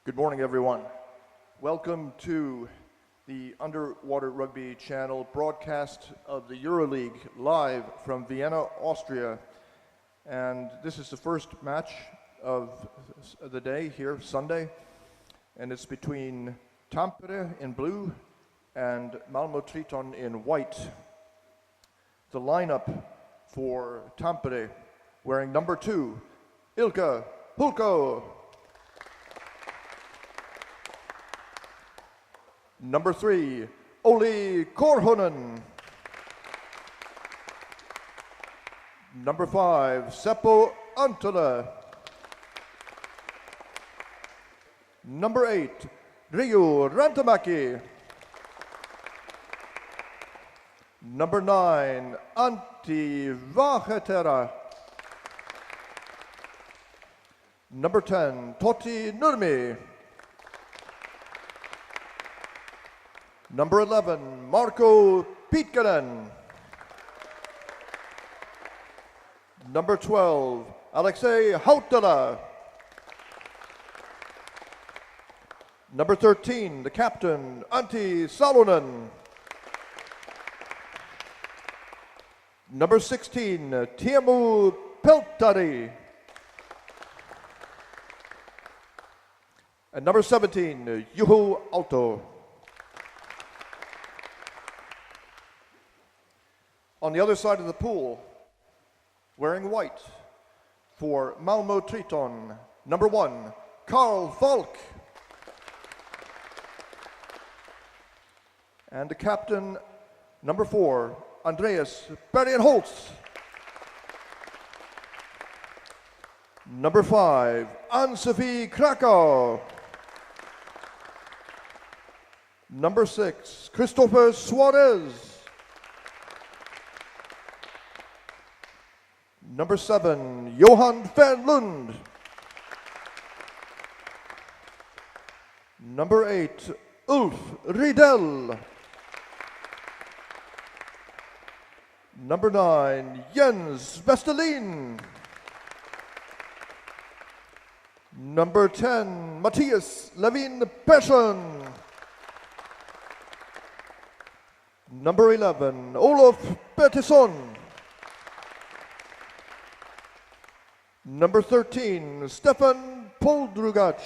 Good morning, everyone. Welcome to the Underwater Rugby channel broadcast of the Euroleague live from Vienna, Austria. And this is the first match of the day here, Sunday. And it's between Tampere in blue and Malmö Triton in white. The lineup for Tampere, wearing number 2, Ilkka Hulko. Number 3, Olli Korhonen. Number 5, Seppo Antala. Number 8, Riu Rantamäki. Number 9, Antti Vahetera. Number 10, Totti Nurmi. Number 11, Marko Pitkänen. Number 12, Alexei Hautala. Number 13, the captain, Antti Salonen. Number 16, Teemu Pelttari. And number 17, Juho Aalto. On the other side of the pool, wearing white for Malmö Triton, number 1, Carl Falk. And the captain, number 4, Andreas Bergenholtz. Number 5, Ann-Sofie Krakow. Number 6, Christopher Suarez. Number 7, Johan Fernlund. Number 8, Ulf Riedel. Number 9, Jens Westerlin. Number 10, Matthias Levin Persson. Number 11, Olof Bertilsson. Number 13, Stefan Poldrugac.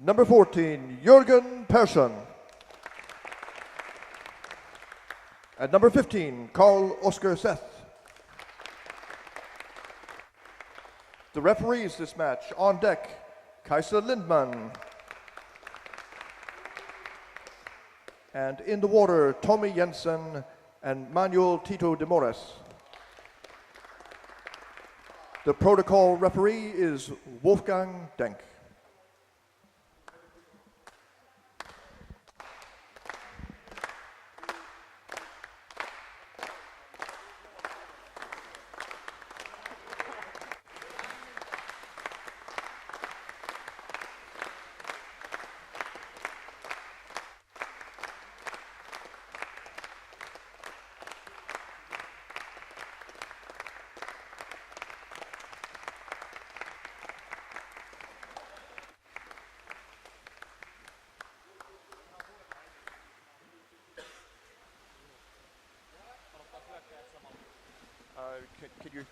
Number 14, Jürgen Persson. At number 15, Carl Oskar Seth. The referees this match, on deck, Kaiser Lindman. And in the water, Tommy Jensen and Manuel Tito de Mores. The protocol referee is Wolfgang Denk.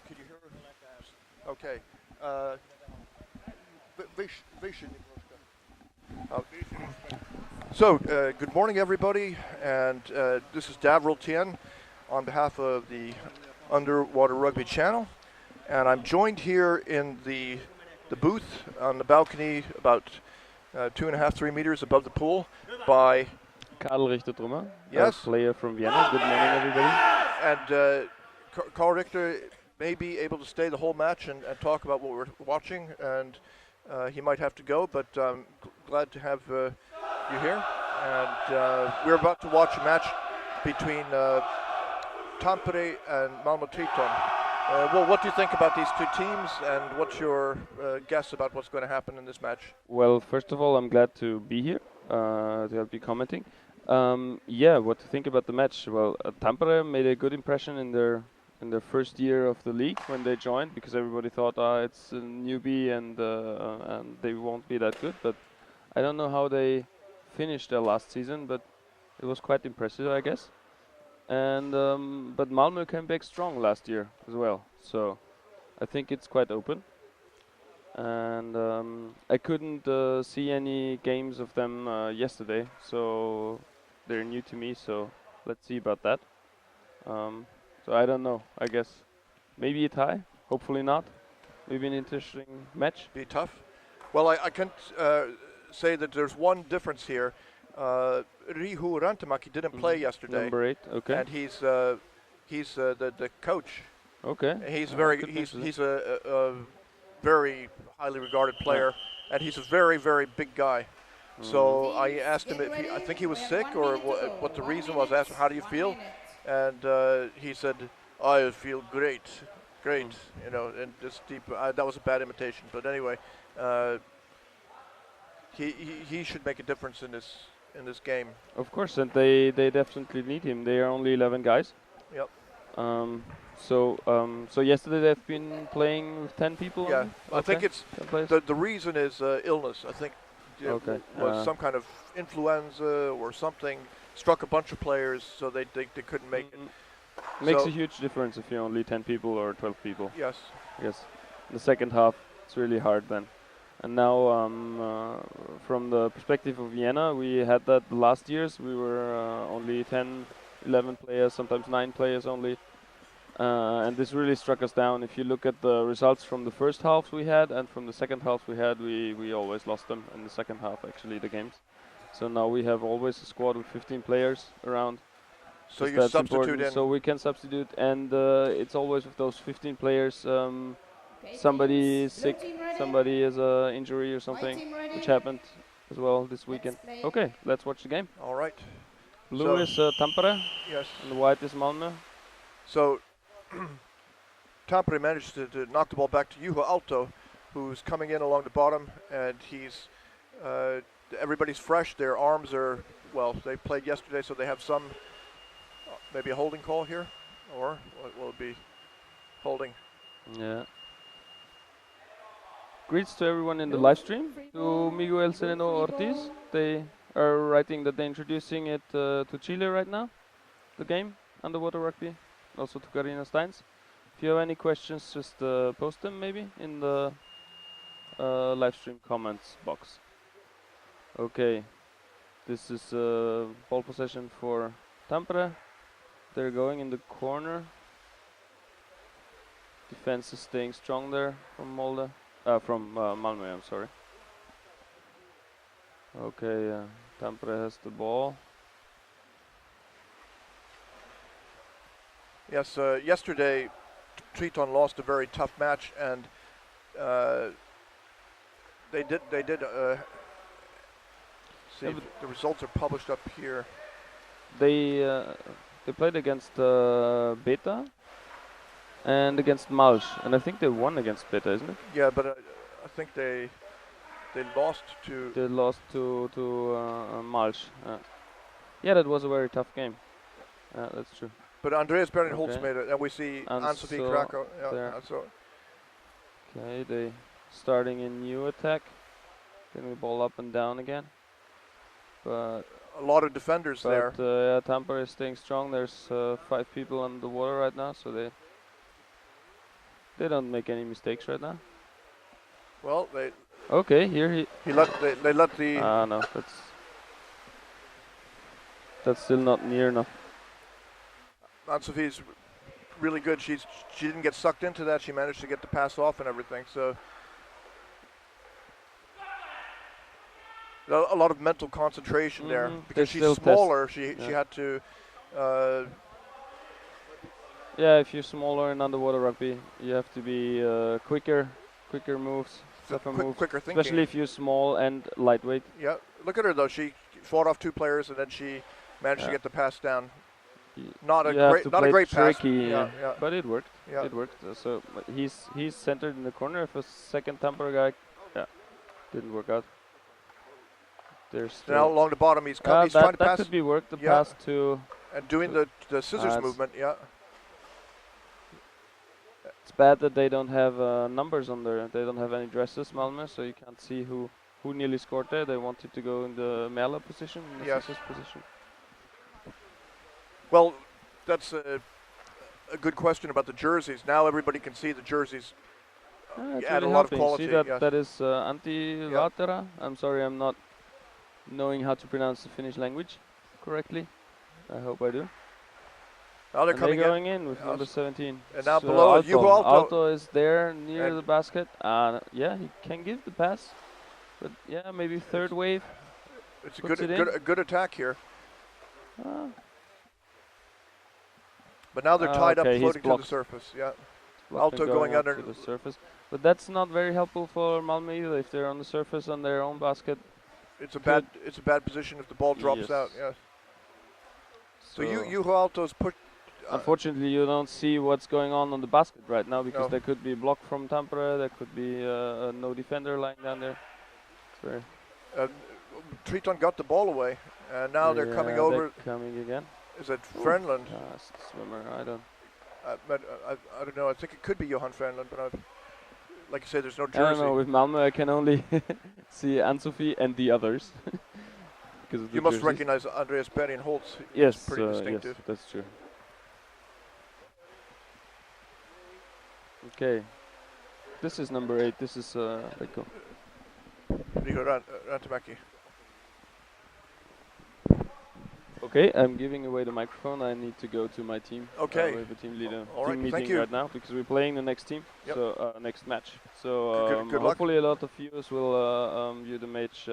Could you hear us? Okay. Good morning, everybody, and this is Davril Tien on behalf of the Underwater Rugby channel, and I'm joined here in the booth on the balcony about 2.5-3 meters above the pool by Karl Richter-Trummer, yes, a player from Vienna. Good morning, everybody. And Carl Richter may be able to stay the whole match and talk about what we're watching, and he might have to go, but I'm glad to have you here. And we're about to watch a match between Tampere and Malmö Triton. Well, what do you think about these two teams, and what's your guess about what's going to happen in this match? Well, first of all, I'm glad to be here to help you commenting. What to think about the match? Well, Tampere made a good impression in their in their first year of the league when they joined, because everybody thought it's a newbie and they won't be that good. But I don't know how they finished their last season, but it was quite impressive, I guess. And but Malmö came back strong last year as well, so I think it's quite open. And I couldn't see any games of them yesterday, so they're new to me. So let's see about that. So I don't know. I guess maybe a tie. Hopefully not. Maybe an interesting match. Be tough. Well, I can say that there's one difference here. Rihu Rantamaki didn't play yesterday. Number 8. Okay. And he's the coach. Okay. He's he's a very highly regarded player, and he's a very big guy. So I asked him if I think he was sick or what the reason was. I asked him, how do you feel? And he said, I feel great. You know, and this deep. That was a bad imitation, but anyway, he should make a difference in this game. Of course, and they definitely need him. They are only 11 guys. Yep. So yesterday they've been playing with 10 people. Yeah, I think it's the reason is illness. I think was some kind of influenza or something struck a bunch of players, so they couldn't make it. Makes a huge difference if you're only 10 people or 12 people. Yes. Yes. The second half, it's really hard then. And now, from the perspective of Vienna, we had that the last years. We were only 10, 11 players, sometimes 9 players only. And this really struck us down. If you look at the results from the first half we had and from the second half we had, we always lost them in the second half, actually, the games. So now we have always a squad with 15 players around. So you substitute in. So we can substitute, and it's always with those 15 players. Somebody is sick, somebody has an injury or something, which happened as well this weekend. Okay, let's watch the game. All right. Blue is Tampere. Yes. And the white is Malmö. So Tampere managed to knock the ball back to Juho Alto, who's coming in along the bottom, and he's everybody's fresh. Their arms are, well, they played yesterday, so they have some, maybe a holding call here, or will it be holding? Yeah. Greets to everyone in the live stream. To Miguel Sereno Ortiz. They are writing that they're introducing it to Chile right now, the game, underwater rugby. Also to Karina Steins. If you have any questions, just post them maybe in the live stream comments box. Okay, this is ball possession for Tampere. They're going in the corner. Defense is staying strong there from Molde. From Malmö, I'm sorry. Okay, Tampere has the ball. Yes, yesterday Triton lost a very tough match, and they did. See, the results are published up here. They played against Beta and against Malmö, and I think they won against Beta, isn't it? Yeah, but I think they lost to. They lost to Malmö. Yeah, that was a very tough game. That's true. But Andreas Bernholtz made it, and we see Ann-Sophie Krakow. Yeah, okay, they starting a new attack, getting the ball up and down again. But a lot of defenders there. Yeah, Tampere is staying strong. There's 5 people on the water right now, so they don't make any mistakes right now. Well, okay, here they let the. No, that's still not near enough. Ann-Sophie's really good. She didn't get sucked into that. She managed to get the pass off and everything. So a lot of mental concentration there, because she's smaller. She had to. Yeah, if you're smaller in underwater rugby, you have to be quicker moves, quicker thinking. Especially if you're small and lightweight. Yeah, look at her though. She fought off 2 players and then she managed to get the pass down. Not a great pass. Yeah, but it worked. Yeah. It worked. So he's centered in the corner. If a second Tampere guy, didn't work out. There's now along the bottom. He's trying to pass. That could be worked. The pass to and doing the scissors movement. Yeah. bad that they don't have numbers on there. They don't have any dresses, Malmö, so you can't see who nearly scored there. They wanted to go in the Mela position, in the Yes. scissors position. Well, that's a good question about the jerseys. Now everybody can see the jerseys. It's Add really a lot of helping. quality. See that Yes. that is Antti Yep. Lautera. I'm sorry, I'm not knowing how to pronounce the Finnish language correctly. I hope I do. Now they're And coming they're in. going in with number 17. And now So below it, Juho Aalto. Aalto is there near And the basket. Yeah, he can give the pass. But yeah, maybe third wave. It's Puts it in. a good attack here. Ah, But now they're tied okay, up, he's floating to the blocked. surface. Yeah. blocked Aalto and going out under. to the surface. But that's not very helpful for Malmö either. If they're on the surface on their own basket. It's a bad position if the ball drops Yes. out. Yeah. So Juho Aalto's put. Unfortunately, you don't see what's going on the basket right now because No. there could be a block from Tampere. There could be no defender lying down there. It's very Triton got the ball away, and now they're coming over. They're coming again. Is it Frenland? Swimmer, I don't. I don't know. I think it could be Johan Frenland, but like I say, there's no jersey. I don't know. With Malmö, I can only see Ann-Sofie and the others. Because of the You must jerseys. recognize Andreas Bergenholtz. Yes, He's pretty distinctive. yes, that's true. Okay, this is number 8. This is Rico. Rico Rantamäki. Okay, I'm giving away the microphone. I need to go to my team. Okay. We have a team leader All right, team thank meeting you. right now because we're playing the next team. Yep. So next match. So Good luck. hopefully a lot of viewers will view the match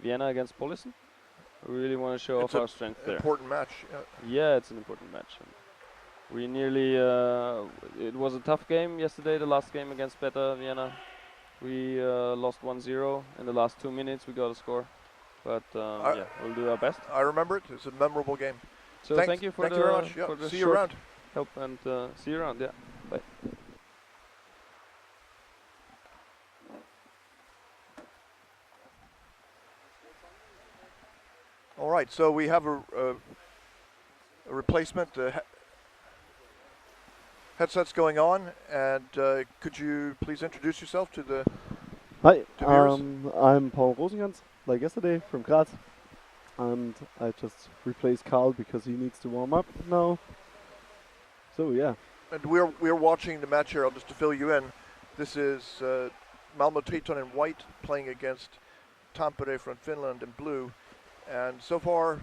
Vienna against Policen. We really want to show off our strength there. Important match. Yeah, it's an important match. We nearly. It was a tough game yesterday. The last game against Beta Vienna, we lost 1-0 in the last 2 minutes. We got a score, but yeah, we'll do our best. I remember it. It's a memorable game. So thank you for very much. Yeah. for the See you short around. help and see you around. Yeah, bye. All right. So we have a replacement. Headsets going on, and could you please introduce yourself to the Hi, viewers? I'm Paul Rosengans, like yesterday, from Graz, and I just replaced Carl because he needs to warm up now. So yeah. And we're watching the match here. Just to fill you in, this is Malmö Triton in white playing against Tampere from Finland in blue, and so far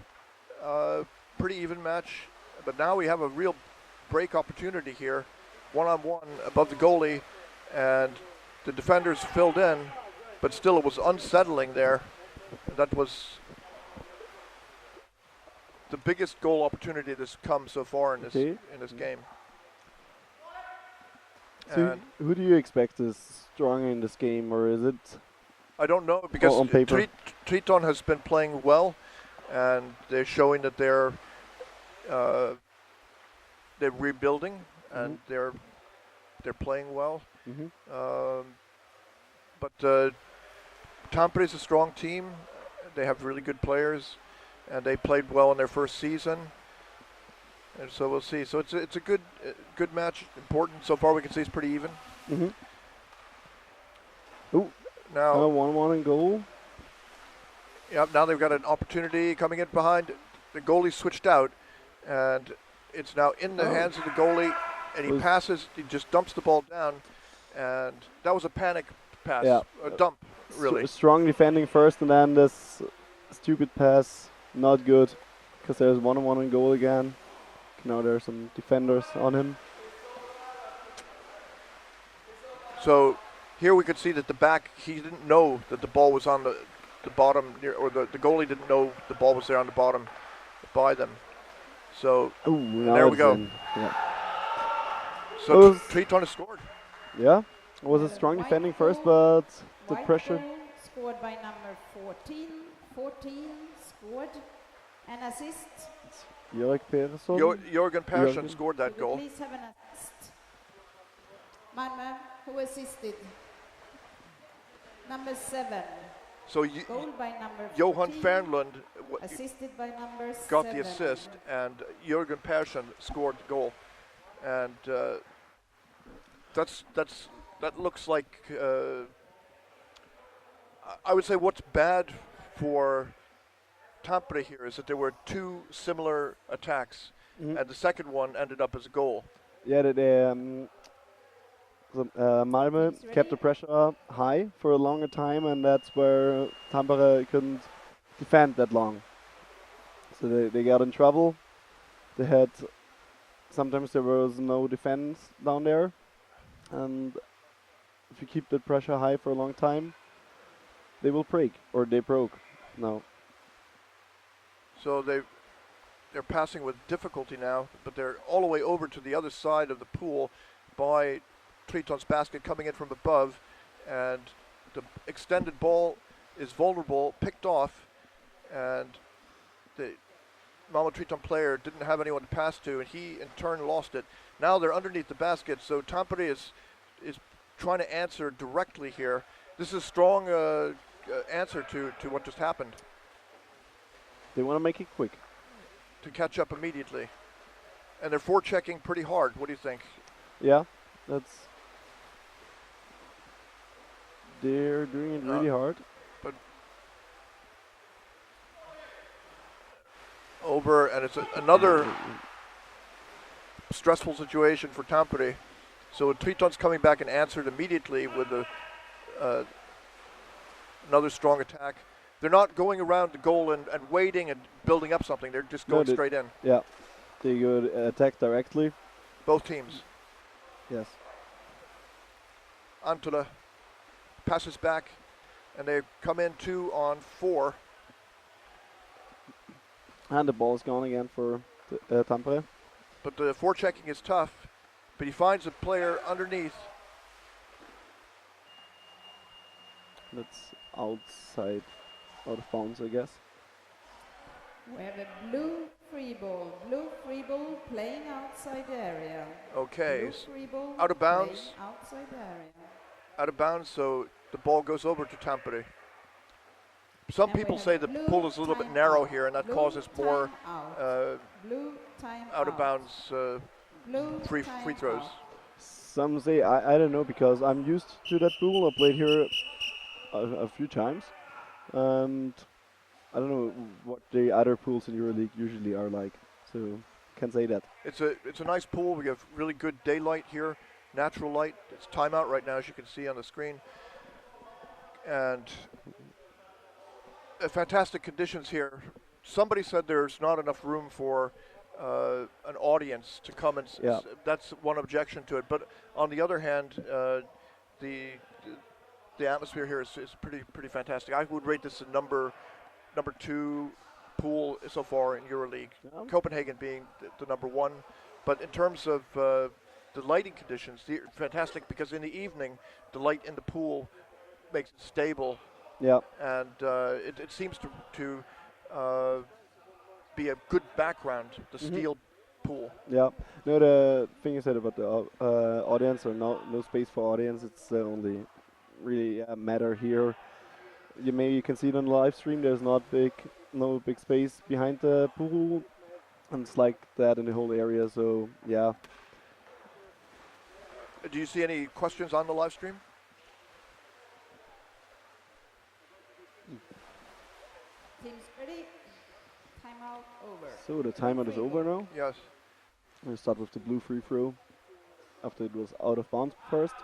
pretty even match. But now we have a real break opportunity here, one-on-one above the goalie, and the defenders filled in, but still it was unsettling there. That was the biggest goal opportunity that's come so far in this game. So who do you expect is stronger in this game, or is it? I don't know, because on paper? Triton has been playing well, and they're showing that they're rebuilding, and they're playing well. But Tampere is a strong team. They have really good players, and they played well in their first season. And so we'll see. So it's a good match. Important so far. We can see it's pretty even. Now 1-1 in goal. Yeah, now they've got an opportunity coming in behind. The goalie switched out, and it's now in the hands of the goalie, and he passes. He just dumps the ball down, and that was a panic pass, a dump, really. Strong defending first, and then this stupid pass, not good, because there's 1-1 in goal again. Now there's some defenders on him. So here we could see that the back, he didn't know that the ball was on the bottom, or the goalie didn't know the ball was there on the bottom by them. So there we go. Yeah. So Triton has scored. Yeah, it was a strong defending first, but the pressure. Scored by number 14. 14 scored an assist. Jörg Persson. Jörgen Persson scored that goal. Please have an assist. Malmö, who assisted? Number 7. So Goal by number 14. Johan Fernlund assisted by number 7. got the assist, and Jörgen Persson scored the goal. And that looks like. I would say what's bad for Tampere here is that there were two similar attacks, Mhm. and the second one ended up as a goal. Yeah, Malmö Teams kept the ready? pressure high for a longer time, and that's where Tampere couldn't defend that long. So they got in trouble. They had sometimes there was no defense down there, and if you keep the pressure high for a long time, they will break, or they broke. No. So they're passing with difficulty now, but they're all the way over to the other side of the pool by Triton's basket coming in from above, and the extended ball is vulnerable, picked off, and the Malmö Triton player didn't have anyone to pass to, and he in turn lost it. Now they're underneath the basket, so Tampere is trying to answer directly here. This is a strong answer to what just happened, They want to make it quick. to catch up immediately. And they're forechecking pretty hard. What do you think? Yeah, they're doing it really hard. Over, and it's another stressful situation for Tampere. So Triton's coming back and answered immediately with another strong attack. They're not going around the goal and waiting and building up something. They're just going straight in. Yeah, they could attack directly. Both teams. Yes. Antula passes back, and they come in 2-on-4. And the ball is gone again for Tampere. But the forechecking is tough. But he finds a player underneath. That's outside, out of bounds, I guess. We have a blue free ball playing outside the area. Okay, Blue free ball out of bounds. playing outside the area. Out of bounds, so the ball goes over to Tampere. Some And we people have say the blue pool is a little bit time narrow out. here, and that Blue causes more time blue time out of bounds Blue free time throws. out. Some say, I don't know, because I'm used to that pool. I played here a few times. And I don't know what the other pools in Euroleague usually are like. So, can't say that. It's a nice pool. We have really good daylight here, natural light. It's timeout right now, as you can see on the screen. And fantastic conditions here. Somebody said there's not enough room for an audience to come and Yeah. that's one objection to it. But on the other hand, the atmosphere here is pretty fantastic. I would rate this a number 2 pool so far in Euroleague. Yeah. Copenhagen being the number 1. But in terms of the lighting conditions, they're fantastic, because in the evening the light in the pool makes it stable. Yeah. And it seems to be a good background, the steel pool. Yeah. No, the thing you said about the audience, or no space for audience, it's the only really matter here. You can see it on the live stream. There's no big space behind the pool, and it's like that in the whole area. So yeah. Do you see any questions on the live stream? Teams ready? Timeout over. So the timeout is over now. Yes. We start with the blue free throw after it was out of bounds first.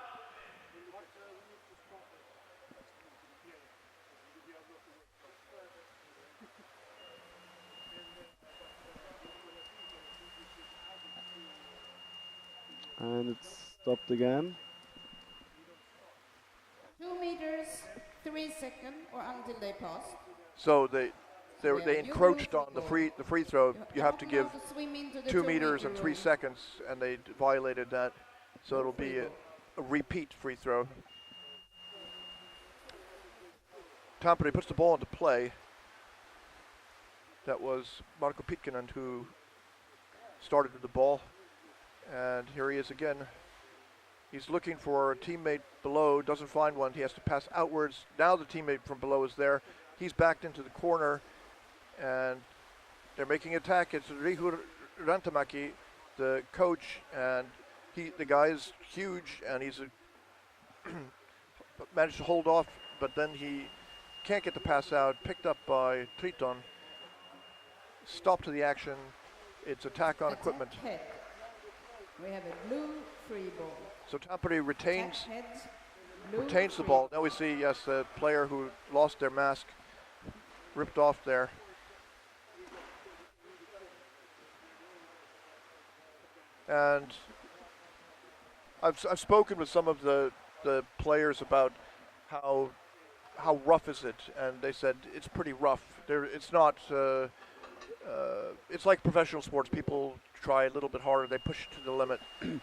And it's stopped again. 2 meters, 3 seconds, or until they pass. So they Yeah, you encroached move on the the free throw. You have to Not give allowed to swim into the 2 meters and 3 rule. seconds, and they violated that. So it'll be a repeat free throw. Tampere puts the ball into play. That was Marko Pitkänen who started with the ball. And here he is again. He's looking for a teammate below, doesn't find one. He has to pass outwards. Now the teammate from below is there. He's backed into the corner, and they're making an attack. It's Rihur Rantamäki, the coach, and the guy is huge, and he's managed to hold off, but then he can't get the pass out. Picked up by Triton. Stop to the action. It's attack on equipment. Head. We have a blue free ball. So Tampere retains Attack head, blue the free. ball. Now we see, yes, the player who lost their mask ripped off there. And I've spoken with some of the players about how rough is it, and they said it's pretty rough. It's not. It's like professional sports. People try a little bit harder. They push it to the limit.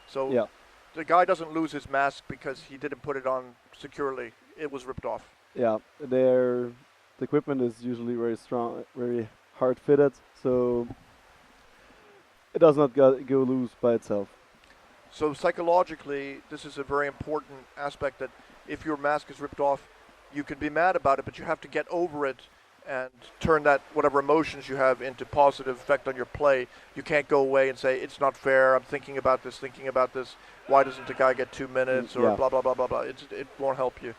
So Yeah. the guy doesn't lose his mask because he didn't put it on securely. It was ripped off. Yeah, the equipment is usually very strong, very hard fitted, so it does not go loose by itself. So psychologically, this is a very important aspect, that if your mask is ripped off, you can be mad about it, but you have to get over it and turn that, whatever emotions you have, into positive effect on your play. You can't go away and say, it's not fair, I'm thinking about this, why doesn't the guy get 2 minutes, or Yeah. blah, blah, blah, blah, blah. It won't help you.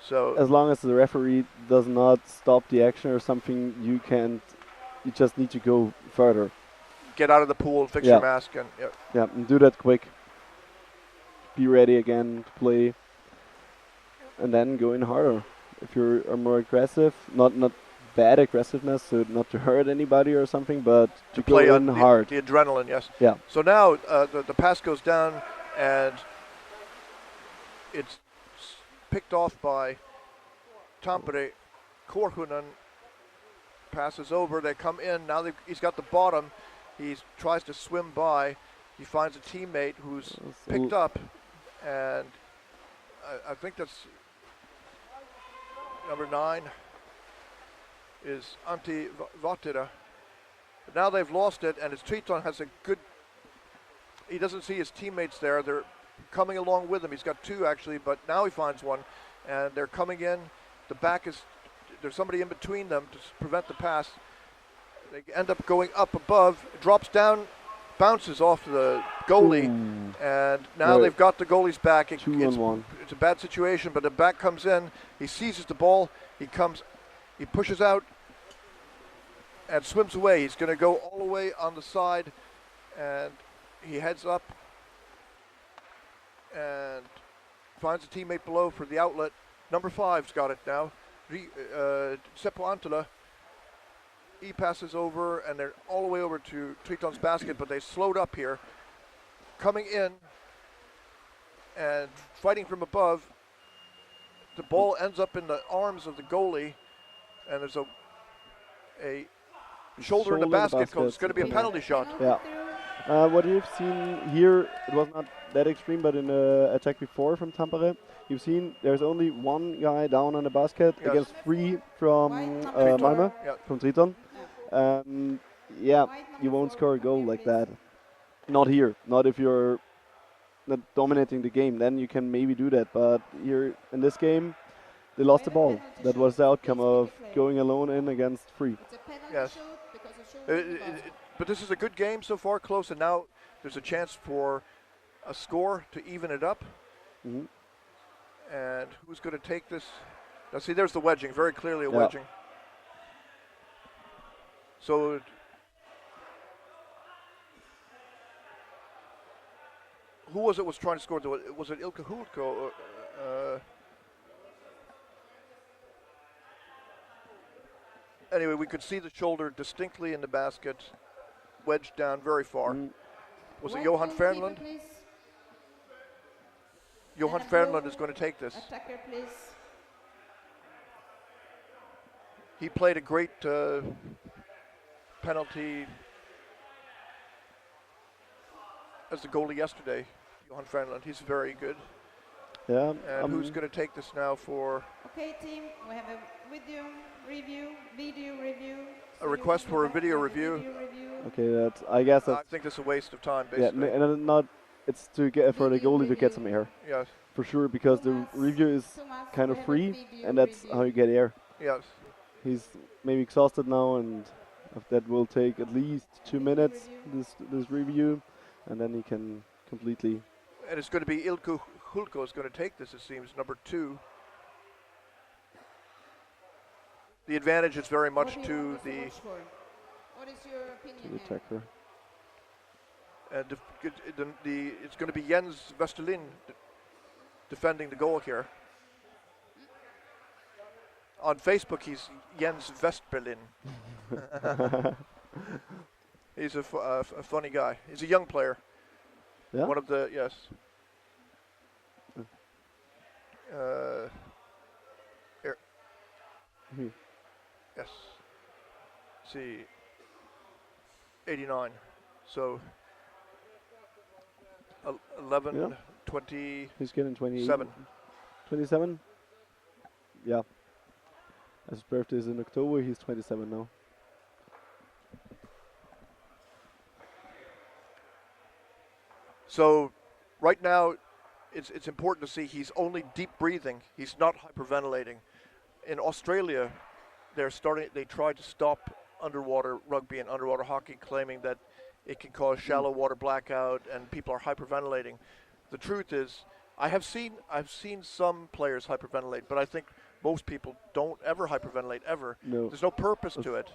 So As long as the referee does not stop the action or something, you just need to go further. get out of the pool, fix Yeah. your mask, and yeah. Yeah, and do that quick. Be ready again to play, and then go in harder. If you are more aggressive, not bad aggressiveness, so not to hurt anybody or something, but to go play in on hard. the adrenaline, yes. Yeah. So now the pass goes down, and it's picked off by Tampere. Korhunen passes over. They come in. Now he's got the bottom. He tries to swim by. He finds a teammate who's picked up, and I think that's number 9 is Antti Vatira. But now they've lost it, and his Triton has a good. He doesn't see his teammates there. They're coming along with him. He's got 2 actually, but now he finds one, and they're coming in. The back is. There's somebody in between them to prevent the pass. They end up going up above, drops down, bounces off the goalie, and now Right. they've got the goalie's back. 2-on-1. It's a bad situation, but the back comes in. He seizes the ball. He pushes out and swims away. He's going to go all the way on the side, and he heads up and finds a teammate below for the outlet. Number 5's got it now. Seppo Antila. He passes over, and they're all the way over to Triton's basket, but they slowed up here. Coming in and fighting from above. The ball ends up in the arms of the goalie, and there's a shoulder in the basket. So it's going to be a penalty shot. Yeah. What you've seen here, it was not that extreme, but in the attack before from Tampere, you've seen there's only one guy down on the basket Yes. against 3 from Triton. Malmö, Yeah. from Triton. Yeah, you won't score a goal like that. Not here. Not if you're not dominating the game. Then you can maybe do that. But here in this game, they lost the ball. That was the outcome of going alone in against 3. It's a penalty Yes. shoot because the shoulder But this is a good game so far, close, and now there's a chance for a score to even it up. Mhm. And who's going to take this? Now, see, there's the wedging, very clearly a Yeah. wedging. So, who was it was trying to score? Was it Ilkka Hultko? Anyway, we could see the shoulder distinctly in the basket, wedged down very far. Was it Johan Fernlund? Johan And a Fernlund blue is going to take this. Attacker, please. He played a great penalty as the goalie yesterday, Johan Fernlund. He's very good. Yeah. And who's going to take this now for Okay, team, we have a video review. a So request you for a can video have review? Okay, I guess I that's think this is a waste of time, yeah, basically. and not. It's to get for the goalie to get some air Yes, for sure, because the Thomas, review is Thomas, kind we of have a free, video and that's review. how you get air. yes. He's maybe exhausted now, and that will take at least 2 minutes. Review. This review, and then he can completely. And it's going to be Ilkka Hulko is going to take this, it seems, number 2. The advantage is very much What do you to want us to the watch for? What is your To opinion the here? attacker. it's going to be Jens Westerlin defending the goal here. On Facebook, he's Jens Westberlin. He's a funny guy. He's a young player. Yeah. One of the, yes. Here. Mhm. Yes. See. 89. So 11, Yeah. 20. He's getting 28. 7. 27? Yeah. His birthday is in October, he's 27 now. So right now, it's important to see he's only deep breathing. He's not hyperventilating. In Australia, they tried to stop underwater rugby and underwater hockey, claiming that it can cause shallow water blackout and people are hyperventilating. The truth is, I've seen some players hyperventilate, but I think most people don't ever hyperventilate ever. No. There's no purpose to it.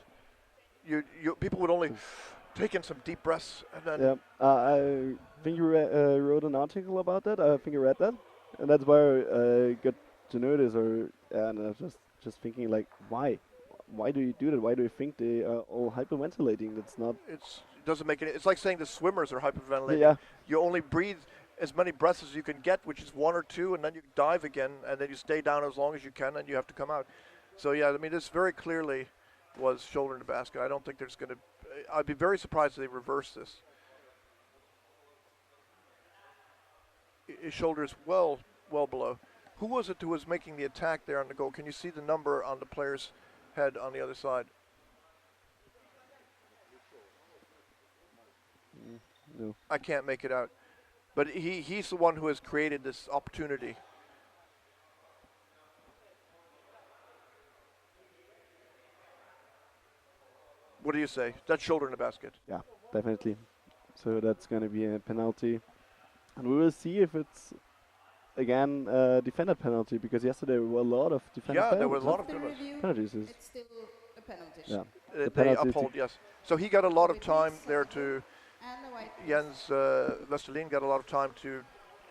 People would only take in some deep breaths and then Yeah, I think you wrote an article about that. I think I read that, and that's why I got to know this. And I was just thinking, like, why? Why do you do that? Why do you think they are all hyperventilating? That's not. it doesn't make any. It's like saying the swimmers are hyperventilating. Yeah. You only breathe as many breaths as you can get, which is 1 or 2, and then you dive again, and then you stay down as long as you can, and you have to come out. So yeah, I mean, this very clearly was shoulder in the basket. I don't think there's going to. I'd be very surprised if they reverse this. His shoulder is well below. Who was it who was making the attack there on the goal? Can you see the number on the player's head on the other side? No. I can't make it out. But he's the one who has created this opportunity. What do you say? That's shoulder in the basket. Yeah, definitely. So that's going to be a penalty, and we will see if it's again a defender penalty, because yesterday there were a lot of defender Yeah, penalties. there were a lot of After penalties. review, penalties. Is, it's still a penalty. yeah. They penalty uphold, yes. So he got a lot of time there to, And the white. Jens Westerlin got a lot of time to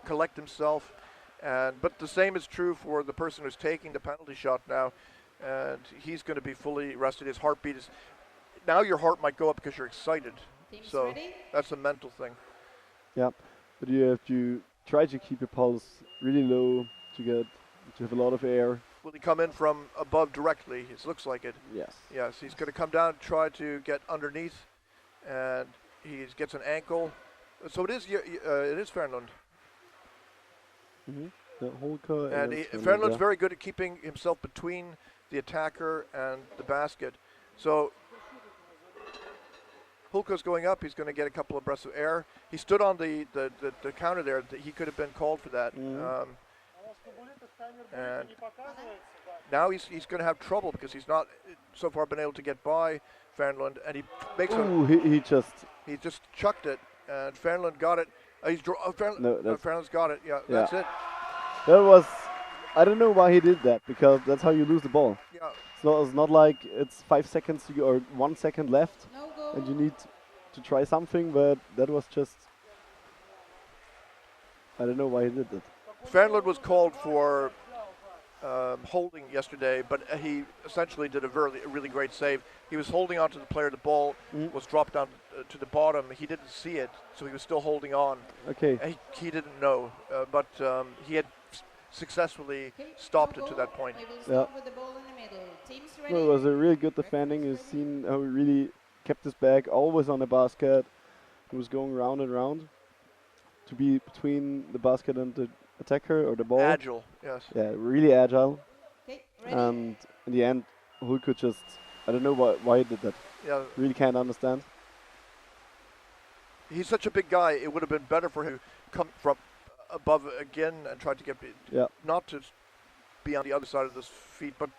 collect himself. But the same is true for the person who's taking the penalty shot now. And he's going to be fully rested. His heartbeat is, now your heart might go up because you're excited. Teams So ready? that's a mental thing. Yeah, but you have to try to keep your pulse really low to have a lot of air. Will he come in from above directly? It looks like it. Yes. Yes, he's going to come down and try to get underneath, and he gets an ankle. So it is Fernlund. Mm-hmm. The Holker And Fernlund's very good at keeping himself between the attacker and the basket. So Hulko's going up. He's going to get a couple of breaths of air. He stood on the counter there. He could have been called for that. And now he's going to have trouble because he's not so far been able to get by Fernlund. And he makes he just chucked it. And Fernlund got it. Fernlund's got it. Yeah, that's it. That was. I don't know why he did that, because that's how you lose the ball. Yeah. So it's not like it's 5 seconds or 1 second left, No goal. and you need to try something. But that was just. I don't know why he did that. Fernlund was called for holding yesterday, but he essentially did a really great save. He was holding on to the player. The ball was dropped down to the bottom. He didn't see it, so he was still holding on. Okay. He didn't know, but he had successfully Okay, stopped no it to goal. that point. We will start with the ball in the middle. Teams ready? No, it was a really good defending. You've seen how he really kept his back always on the basket. He was going round and round to be between the basket and the attacker or the ball. Agile, yes. Yeah, really agile. Okay, ready? And in the end, Hulko just, I don't know why he did that. Yeah, Really can't understand. he's such a big guy. It would have been better for him to come from above again and try to get not to be on the other side of his feet. But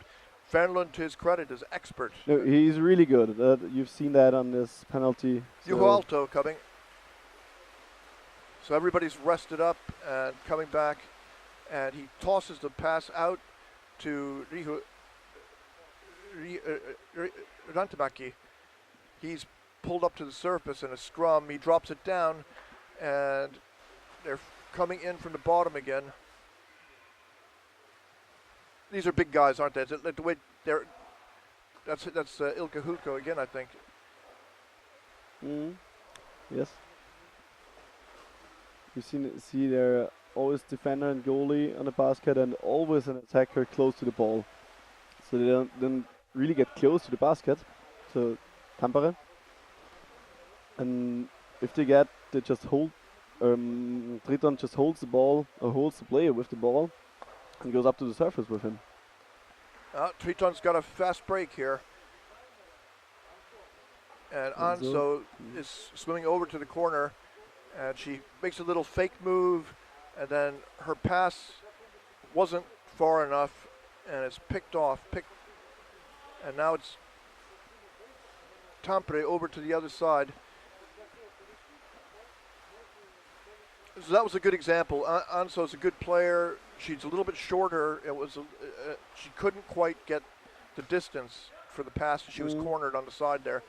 Fernlund, to his credit, is expert. No, he's really good. You've seen that on this penalty. Juho Aalto coming. So everybody's rested up and coming back, and he tosses the pass out to Rantamäki. He's pulled up to the surface in a scrum. He drops it down, and they're coming in from the bottom again. These are big guys, aren't they? The way they're, that's Ilkka Hulko again, I think. Yes. You see there always defender and goalie on the basket, and always an attacker close to the ball. So they don't really get close to the basket, to Tampere. And if they get, they just hold. Triton just holds the ball, or holds the player with the ball, and goes up to the surface with him. Triton's got a fast break here. And Anso is swimming over to the corner, and she makes a little fake move, and then her pass wasn't far enough, and it's picked off. And now it's Tampere over to the other side. So that was a good example. Anso's a good player. She's a little bit shorter. It was she couldn't quite get the distance for the pass. She was cornered on the side there.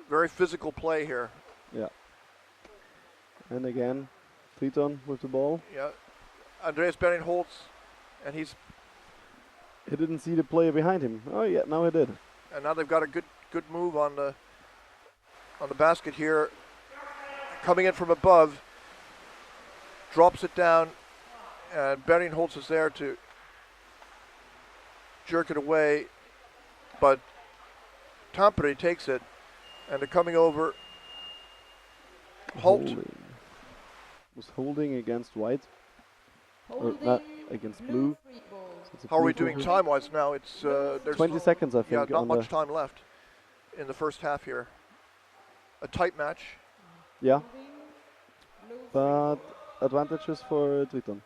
Very physical play here. Yeah. And again, Triton with the ball. Yeah. Andreas Bering-Holtz, and he didn't see the player behind him. Oh yeah, now he did. And now they've got a good move on the basket here. Coming in from above, drops it down, and Bering-Holtz is there to jerk it away, but Tampere takes it, and they're coming over. Holt was holding against white, or Holding against blue. free ball. So it's a How are we blue doing corner. time-wise now? It's there's 20 seconds, I think. yeah, not on much the time left in the first half here. A tight match. yeah, Holding blue free but ball. advantages for Triton.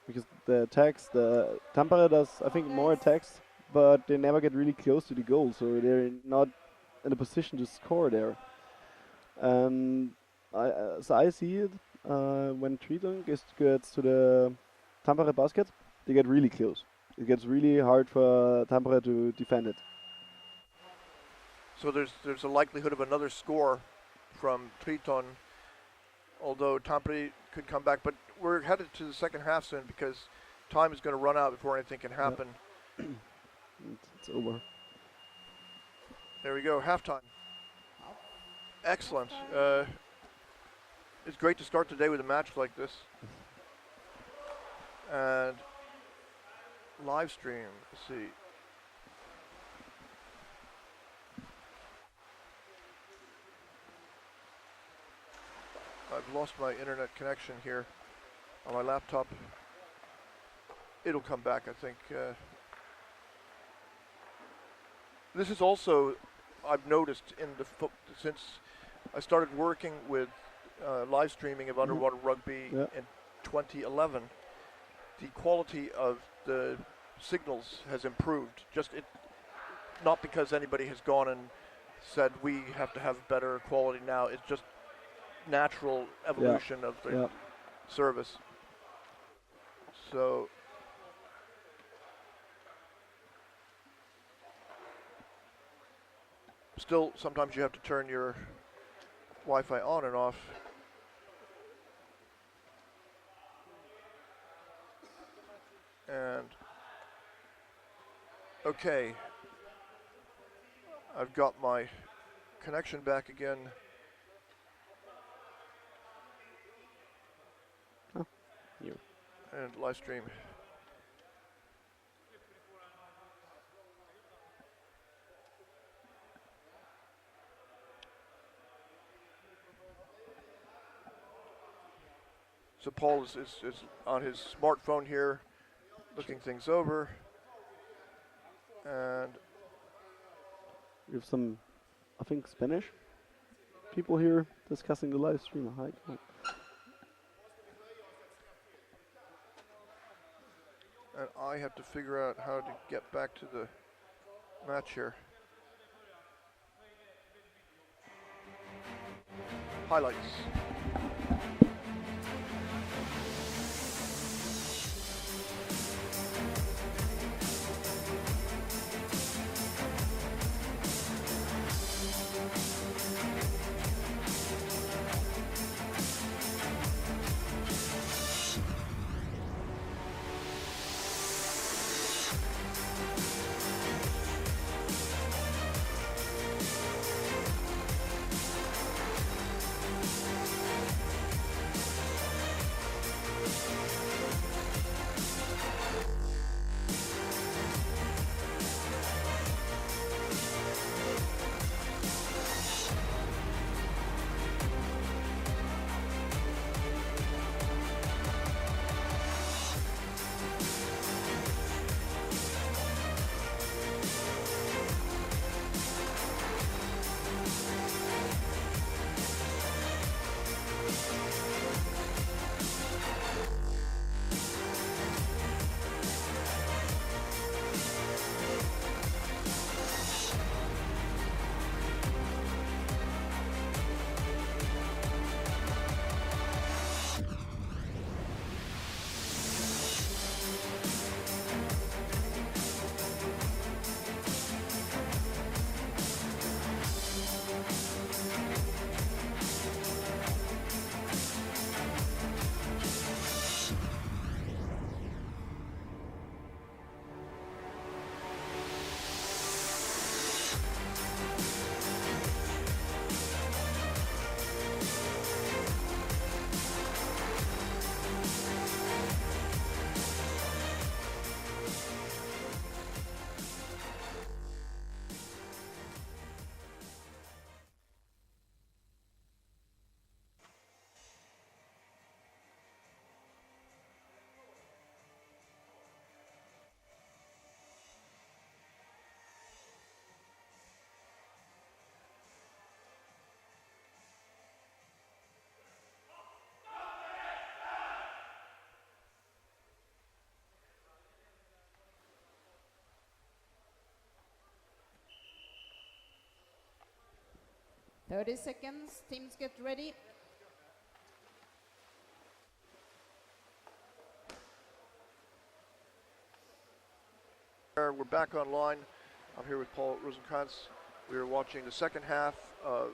Because the attacks, the Tampere does, I think, more attacks, but they never get really close to the goal, so they're not in a position to score there. And so I see it when Triton gets to the Tampere basket, they get really close. It gets really hard for Tampere to defend it. So there's a likelihood of another score from Triton, although Tampere could come back. But we're headed to the second half soon because time is going to run out before anything can happen. It's over. There we go, halftime. Excellent. It's great to start the day with a match like this. And live stream, let's see. I've lost my internet connection here on my laptop. It'll come back, I think. This is also, I've noticed in the since I started working with live streaming of underwater rugby in 2011, the quality of the signals has improved. Not because anybody has gone and said we have to have better quality now. It's just natural evolution of the service. So still, sometimes you have to turn your Wi-Fi on and off. And okay, I've got my connection back again. And live stream. So Paul is on his smartphone here, looking things over. And We have some, I think, Spanish people here discussing the live stream. Hi. And I have to figure out how to get back to the match here. Highlights. Thirty seconds, teams get ready. We're back online. I'm here with Paul Rosenkrantz. We are watching the second half of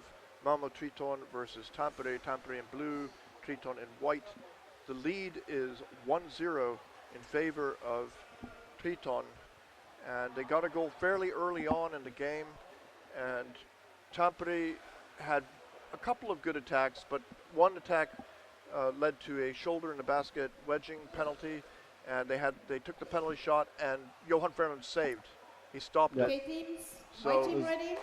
Malmö Triton versus Tampere. Tampere in blue, Triton in white. The lead is 1-0 in favor of Triton, and they got a goal fairly early on in the game, and Tampere had a couple of good attacks, but one attack led to a shoulder in the basket wedging penalty, and they took the penalty shot, and Johan Ferman saved. He stopped it. Okay, teams, So white team ready,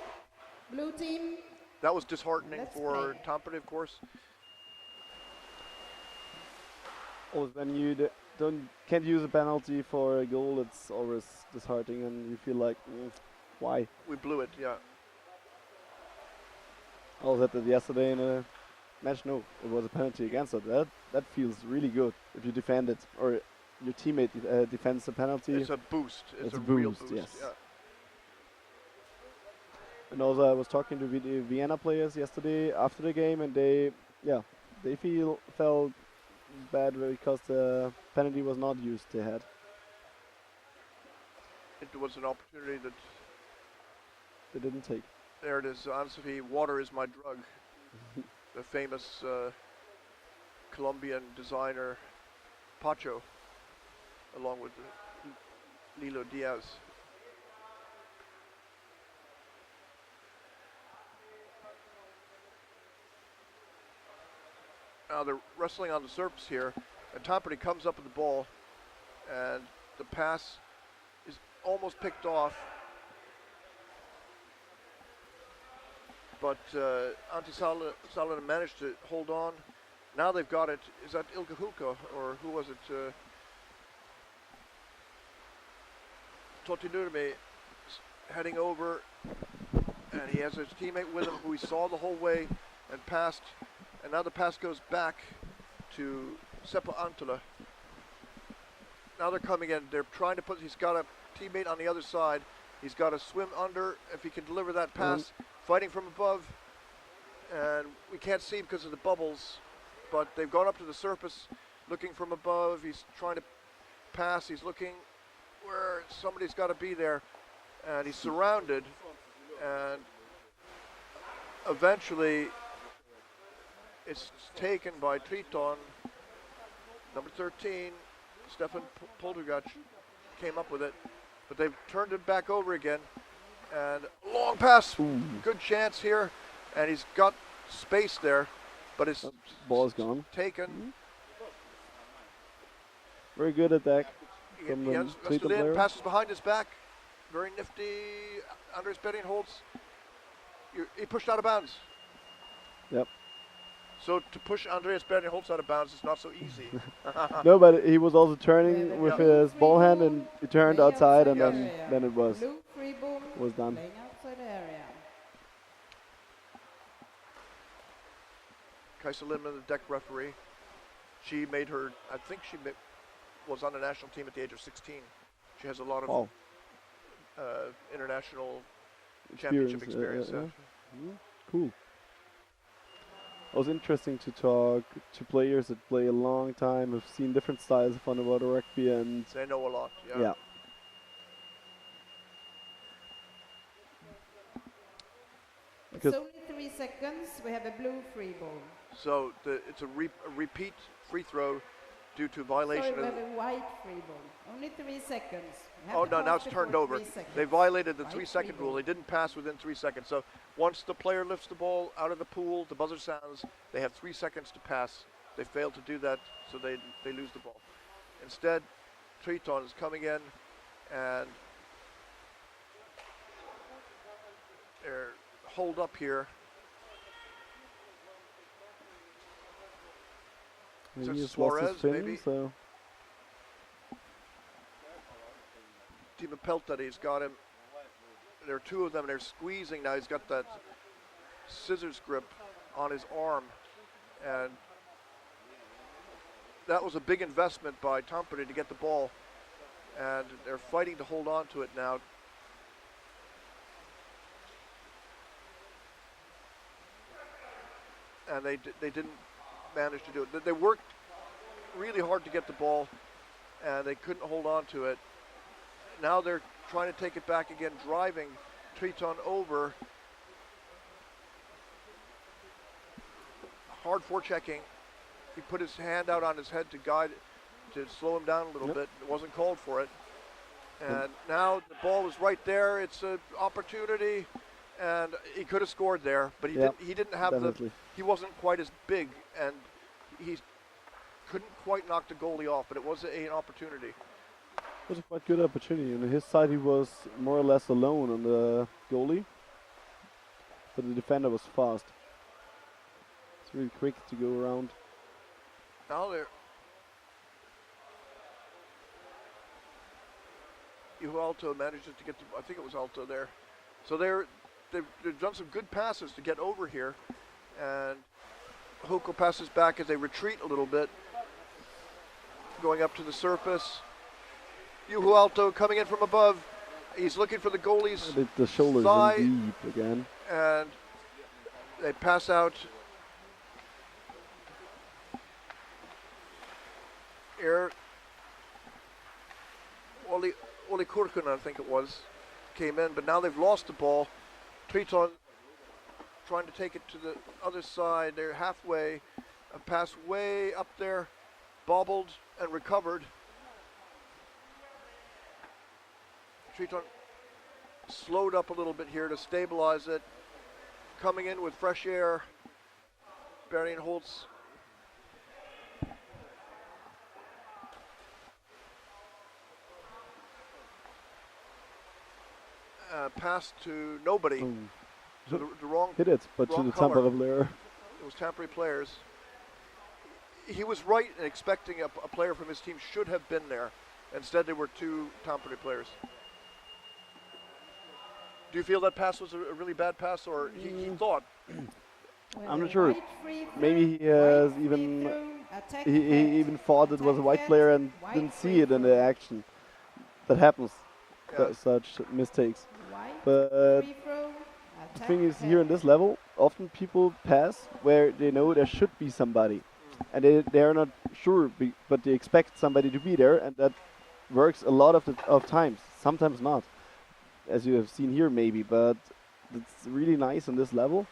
blue team. That was disheartening Let's for play. Tampere, of course. Always when you can't use a penalty for a goal, it's always disheartening, and you feel like, why? We blew it, yeah. I was at it yesterday in a match. No, it was a penalty against it. That feels really good if you defend it, or your teammate defends the penalty. It's a boost. It's a real boost, boost. yes. Yeah. And also, I was talking to the Vienna players yesterday after the game, and they felt bad because the penalty was not used. They had. It was an opportunity that, They didn't take. there it is, Anne-Sophie, water is my drug. The famous Colombian designer Pacho, along with Lilo Diaz. Now they're wrestling on the surface here, and Tampere comes up with the ball, and the pass is almost picked off, but Antti Salonen managed to hold on. Now they've got it. Is that Ilkka Hulka, or who was it? Totti Nurmi heading over, and he has his teammate with him who he saw the whole way and passed, and now the pass goes back to Seppo Antila. now they're coming in. They're trying to put, he's got a teammate on the other side. He's got to swim under if he can deliver that pass. Fighting from above. And we can't see because of the bubbles, but they've gone up to the surface looking from above. He's trying to pass. He's looking where somebody's got to be there. And he's surrounded. And eventually it's taken by Triton. Number 13, Stefan Poltergach came up with it. But they've turned it back over again. And long pass. Good chance here. And he's got space there. But his ball is gone. Taken. Very good attack from He the has Triton in, player. passes behind his back. Very nifty. Andres Berienholtz. He pushed out of bounds. Yep. So to push Andreas Berienholtz out of bounds is not so easy. No, but he was also turning Yeah, with yeah. his ball hand, and he turned Play outside, and outside then area. then it was Blue free ball. done. Playing outside area. Kaisa Lindman, the deck referee. She made her, I think she was on the national team at the age of 16. She has a lot of Oh, international championship experience. yeah. Cool. It was interesting to talk to players that play a long time, have seen different styles of underwater rugby, and They know a lot. yeah. It's Because- only 3 seconds. We have a blue free ball. So it's a repeat free throw due to Sorry, violation we of. have a white free ball. Only 3 seconds. We have Oh to no! Now pass it's turned before over. 3 seconds. They violated the White 3-second free rule. ball. They didn't pass within 3 seconds. So once the player lifts the ball out of the pool, the buzzer sounds. They have 3 seconds to pass. They failed to do that, so they lose the ball. Instead, Triton is coming in, and they're holed up here. Maybe So he's lost his Suarez, fin, maybe? so Timo Peltadi's got him. There are two of them. They're squeezing now. He's got that scissors grip on his arm, and that was a big investment by Tampere to get the ball, and they're fighting to hold on to it now. And they didn't manage to do it. They worked really hard to get the ball, and they couldn't hold on to it. Now they're trying to take it back again, driving Triton over. Hard forechecking. He put his hand out on his head to guide, to slow him down a little bit. It wasn't called for it. And now the ball is right there. It's an opportunity, and he could have scored there, but he didn't have definitely. he wasn't quite as big, and he couldn't quite knock the goalie off, but it was an opportunity. It was a quite good opportunity. On his side, he was more or less alone on the goalie, but the defender was fast. It's really quick to go around. Now they're Alto manages to get to, I think it was Alto there. So they've done some good passes to get over here, and Hoko passes back as they retreat a little bit, going up to the surface. Juho Alto coming in from above. He's looking for the goalie's The shoulders thigh, in deep again. and they pass out. Here, Oli Kurkunen, I think it was, came in, but now they've lost the ball. Triton trying to take it to the other side. They're halfway, a pass way up there, bobbled and recovered. Triton slowed up a little bit here to stabilize it. Coming in with fresh air, Berienholtz. Pass to nobody. Oh. So the wrong, Hit it, but to wrong the color. Tampere player. It was Tampere players. He was right in expecting a player from his team should have been there. Instead, there were two Tampere players. Do you feel that pass was a really bad pass, or he thought? With I'm a not sure. white free throw, Maybe he white has free even throw, Attack he head. even thought it was a white Attack player head, and white didn't see free it in the throw. action. That happens, Yeah. such mistakes. White But free throw. the Attack thing is, head. here in this level, often people pass where they know there should be somebody, and they are not sure, but they expect somebody to be there, and that works a lot of times. Sometimes not, as you have seen here maybe, but it's really nice on this level.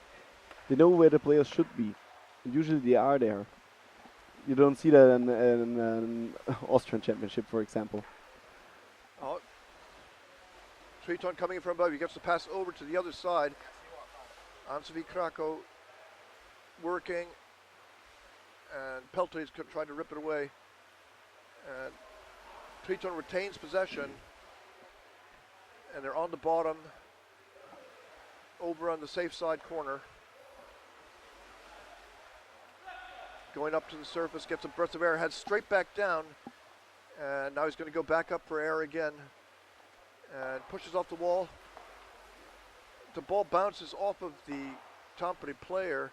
They know where the players should be, and usually they are there. You don't see that in an Austrian championship, for example. Oh. Triton coming in from above. He gets the pass over to the other side. Ansvi Krakow working. And Peltre is trying to rip it away. And Triton retains possession. And they're on the bottom. Over on the safe side corner. Going up to the surface, gets a breath of air, heads straight back down. And now he's going to go back up for air again. And pushes off the wall. The ball bounces off of the Tampere player.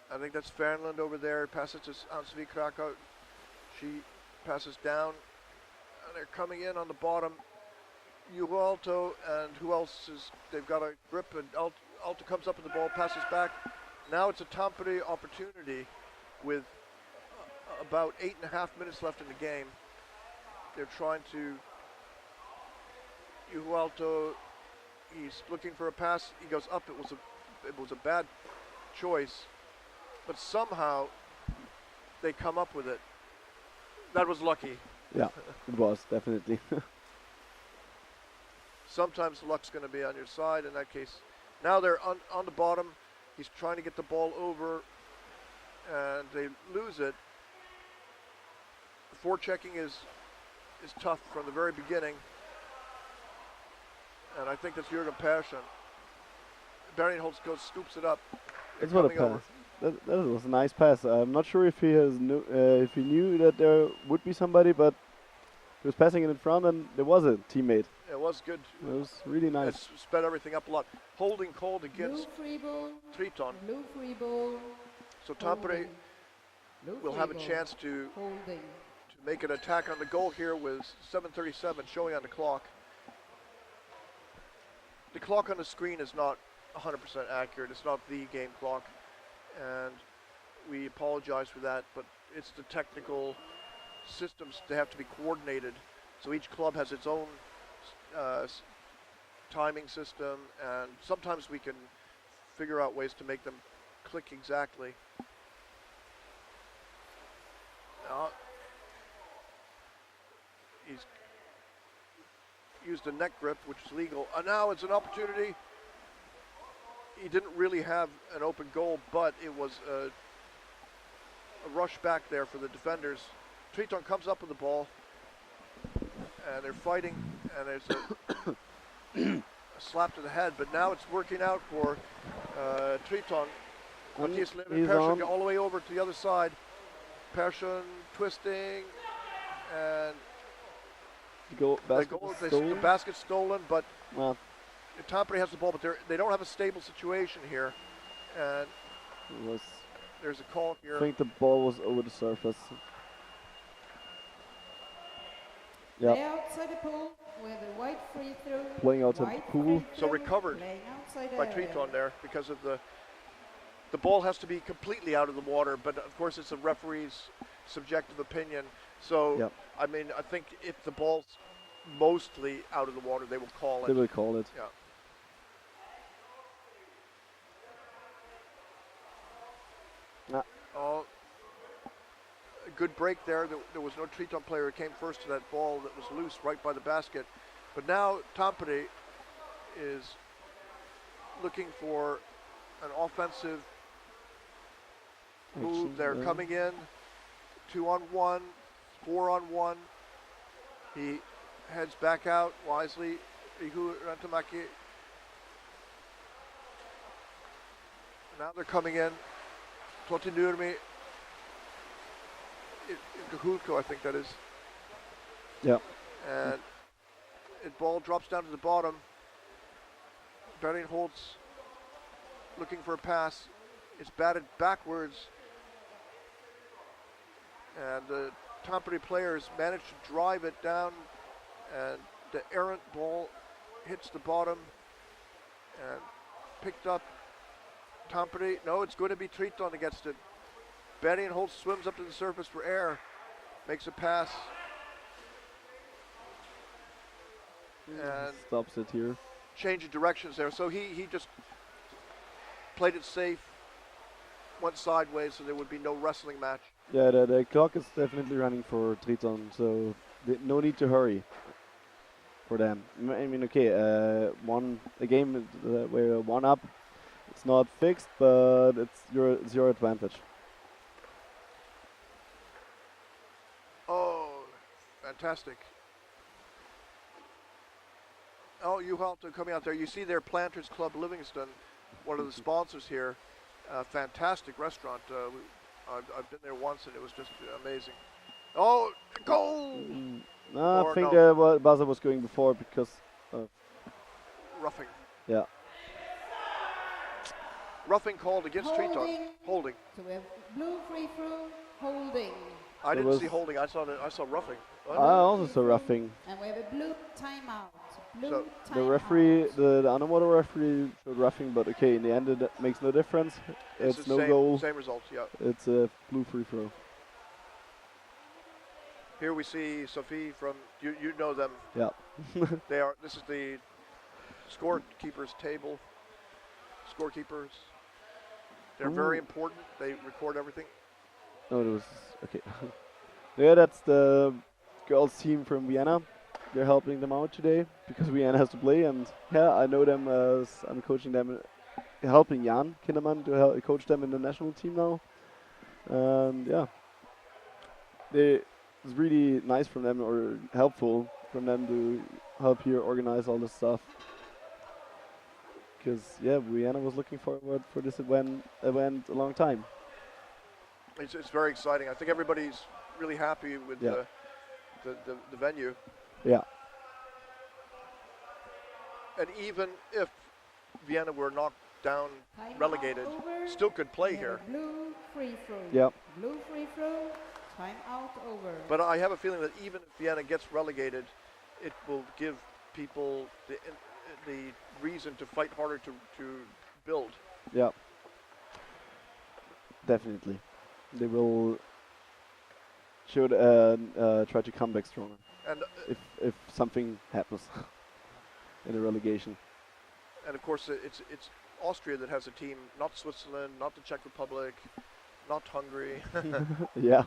I think that's Fernland over there. Passes to Ansvi Krakow. She passes down. And they're coming in on the bottom. Ualto and who else is, they've got a grip, and Alto comes up with the ball, passes back. Now it's a Tampere opportunity with about 8.5 minutes left in the game. They're trying to, Ualto, he's looking for a pass, he goes up, it was a bad choice, but somehow they come up with it. That was lucky. Yeah, it was definitely. Sometimes luck's going to be on your side in that case. Now they're on the bottom. He's trying to get the ball over, and they lose it. Forechecking is tough from the very beginning, and I think that's Jürgen Persson. Berienholz scoops it up. That's what a pass. That was a nice pass. I'm not sure if if he knew that there would be somebody, but he was passing it in front, and there was a teammate. It was good. It was really nice. It sped everything up a lot. Holding called against Blue free ball. Triton. Blue free ball. So Tampere Blue will free have a ball. chance to Holding. make an attack on the goal here with 7:37 showing on the clock. The clock on the screen is not 100% accurate. It's not the game clock, and we apologize for that, but it's the technical systems that have to be coordinated. So each club has its own timing system, and sometimes we can figure out ways to make them click exactly. He's used a neck grip, which is legal. Now it's an opportunity. He didn't really have an open goal, but it was a rush back there for the defenders. Triton comes up with the ball, and they're fighting, and there's a slap to the head, but now it's working out for Triton. Matthias Persson all the way over to the other side. Persson twisting, and the basket's stolen, but Tampere has the ball, but they don't have a stable situation here. And there's a call here. I think the ball was over the surface. Yeah. Play outside the pool with a white free throw. Playing outside the pool. So recovered by Triton there because of the ball has to be completely out of the water, but of course it's a referee's subjective opinion. So, I mean, I think if the ball's mostly out of the water, they will call it. They will call it. Yeah. A good break there. There was no Triton player who came first to that ball that was loose right by the basket. But now Tampere is looking for an offensive move. They're coming in 2-on-1, 4-on-1. He heads back out wisely. Ihu Rantamaki. Now they're coming in. Totinurmi. Kahulko, I think that is. Yeah. And ball drops down to the bottom. Berienholz looking for a pass. It's batted backwards. And the Tampere players managed to drive it down, and the errant ball hits the bottom and picked up. Tampere, no, it's going to be Triton against it. Benny and Holt swims up to the surface for air, makes a pass. And stops it here. change of directions there. So he just played it safe, went sideways, so there would be no wrestling match. Yeah, the clock is definitely running for Triton, so no need to hurry for them. I mean, okay, a game where 1 up, it's not fixed, but it's your advantage. Oh, fantastic. Oh, Juhalto coming out there. You see there, Planters Club Livingston, one of the sponsors here. Fantastic restaurant. I've been there once, and it was just amazing. Oh, goal! No, I Or think no. the buzzer was going before because of, Roughing. yeah. Roughing called against Triton. Holding. Holding. So we have blue free throw, holding. I There didn't was- see holding. I saw roughing. Oh, I also saw roughing. And we have a blue timeout. Blue So timeout. The referee, the underwater referee showed roughing, but okay, in the end it makes no difference. It's the no same, goal. Same results, yeah. It's a blue free throw. Here we see Sophie from, you know them. Yeah. This is the scorekeepers table. Scorekeepers. They're very Ooh. important. They record everything. No, it was okay. Yeah, that's the girls team from Vienna. They're helping them out today because Vienna has to play, and yeah, I know them as I'm coaching them, helping Jan Kinderman to coach them in the national team now. And yeah, it's really nice from them, or helpful from them to help here organize all this stuff. Because yeah, Vienna was looking forward for this event a long time. It's very exciting. I think everybody's really happy with Yeah. the venue. Yeah. And even if Vienna were knocked down, Timeout relegated, over. still could play We have here. a blue free throw. Yeah. Blue free throw. Timeout over. But I have a feeling that even if Vienna gets relegated, it will give people the reason to fight harder to build. Yeah. Definitely. They will should try to come back stronger And if something happens in the relegation. and of course it's Austria that has a team, not Switzerland, not the Czech Republic, not Hungary. Yeah.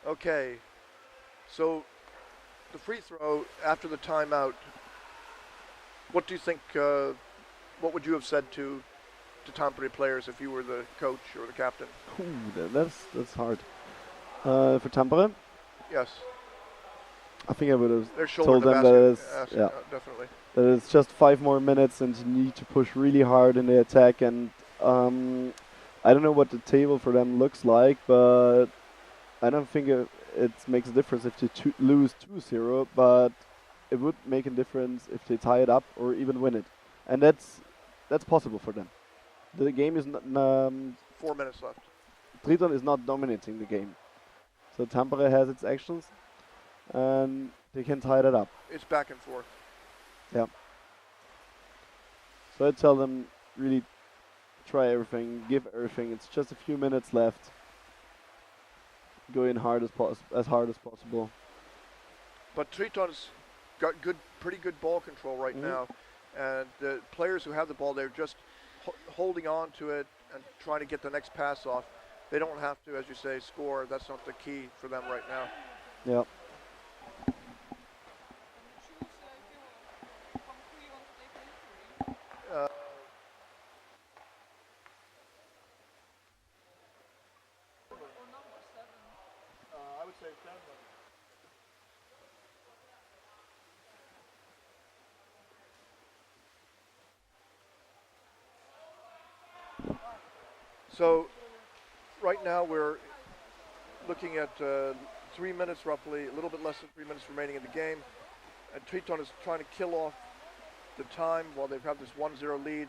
Okay, so the free throw after the timeout. What do you think? What would you have said to Tampere players if you were the coach or the captain? Ooh, that's hard. For Tampere, Yes, I think I would have their shoulder told to them basket. that it's, Yes, yeah, definitely. that it's just 5 more minutes and you need to push really hard in the attack. And I don't know what the table for them looks like, but I don't think it makes a difference if they lose 2-0, but it would make a difference if they tie it up or even win it. And that's possible for them. The game is 4 minutes left. Triton is not dominating the game. So Tampere has its actions and they can tie that up. It's back and forth. So I tell them really try everything, give everything. It's just a few minutes left. Go in hard as hard as possible. But Triton's got pretty good ball control right Mhm. now, and the players who have the ball, they're just holding on to it and trying to get the next pass off. They don't have to, as you say, score. That's not the key for them right now. Yeah. Uh, I would say 10. So, right now we're looking at 3 minutes roughly, a little bit less than 3 minutes remaining in the game. And Triton is trying to kill off the time while they have this 1-0 lead.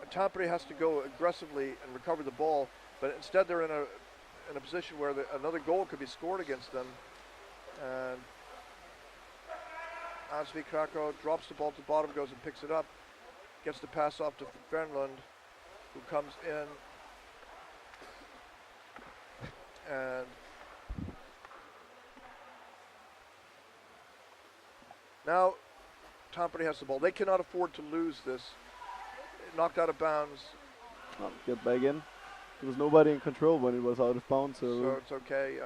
Tampere has to go aggressively and recover the ball, but instead they're in a position where another goal could be scored against them. And Ansvi Krakow drops the ball to the bottom, goes and picks it up, gets the pass off to Fernlund, who comes in and now Tampere has the ball. They cannot afford to lose this. Knocked out of bounds. Get back in. There was nobody in control when it was out of bounds, So it's okay.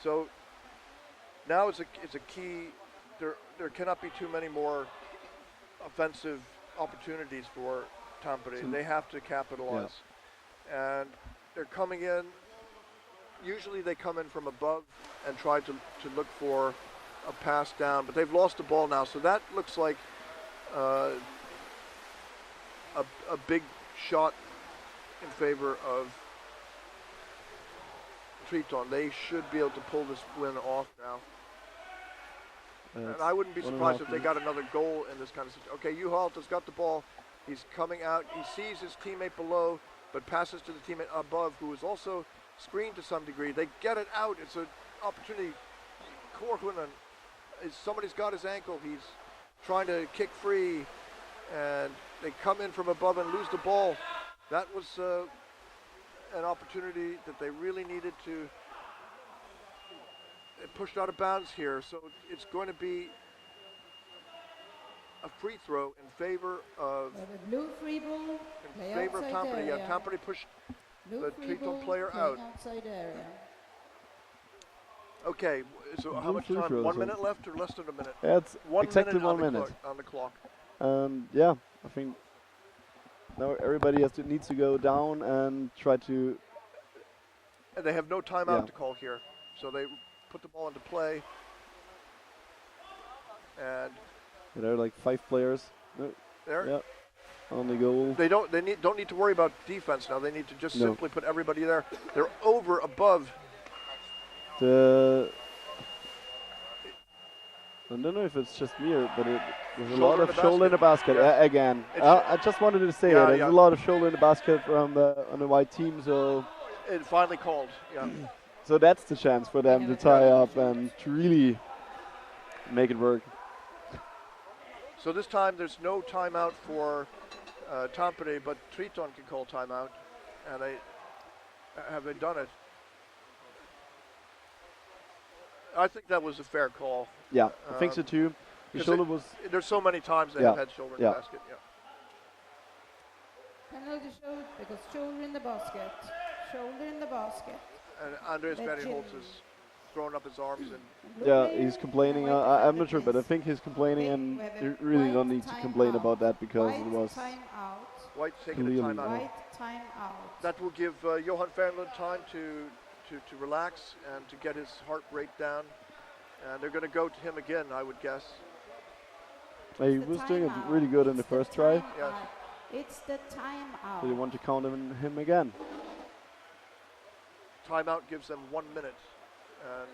So now it's a key. There cannot be too many more offensive opportunities for Tampere. They have to capitalize. Yeah. And they're coming in. Usually they come in from above and try to look for a pass down, but they've lost the ball now. So that looks like a big shot in favor of Triton. They should be able to pull this win off now. And I wouldn't be surprised if they got another goal in this kind of situation. Okay, Juholt has got the ball. He's coming out. He sees his teammate below, but passes to the teammate above, who is also screened to some degree. They get it out. It's an opportunity. Korhonen, somebody's got his ankle. He's trying to kick free, and they come in from above and lose the ball. That was an opportunity that they really needed to. It pushed out of bounds here, so it's going to be a free throw in favor of blue free ball, in favor of Tampere. Yeah, Tampere pushed the Triton player out. Okay, so how much time? 1 minute left or less than a minute? Yeah, it's exactly minute 1 minute on the clock. Yeah, I think now everybody needs to go down and try to. And they have no timeout to call here, so they put the ball into play. And there are like 5 players. No, there. Yeah. On the goal. They don't need to worry about defense now. They need to just simply put everybody there. They're over above. I don't know if it's just me, but there's a lot of shoulder in the basket again. I just wanted to say that there's a lot of shoulder in the basket from on the white team. So it finally called. Yeah. So that's the chance for them to tie up and to really make it work. So this time there's no timeout for Tampere, but Triton can call timeout, and they done it? I think that was a fair call. Yeah, I think so too. The shoulder was. There's so many times they have had shoulder in the basket. Yeah. Penalty shoulder because shoulder in the basket. Shoulder in the basket. And Andreas Berryholtz is throwing up his arms and. Yeah, he's complaining. I'm not sure, but I think he's complaining, and you really don't need to complain about that because it was. White's taking a timeout. White timeout. That will give Johan Fernlund time to relax and to get his heart rate down. And they're going to go to him again, I would guess. He was doing it really good in the first try. Yes. It's the timeout. So they want to count him again. Timeout gives them 1 minute. And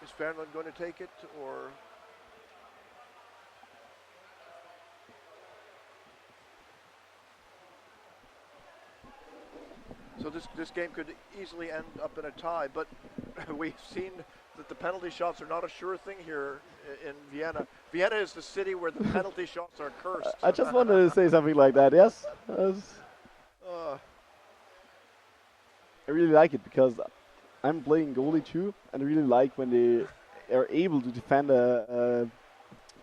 is Fernlund going to take it, or? So this game could easily end up in a tie, but we've seen that the penalty shots are not a sure thing here in Vienna. Vienna is the city where the penalty shots are cursed. I just wanted to say something like that, yes. I really like it because I'm playing goalie too, and I really like when they are able to defend a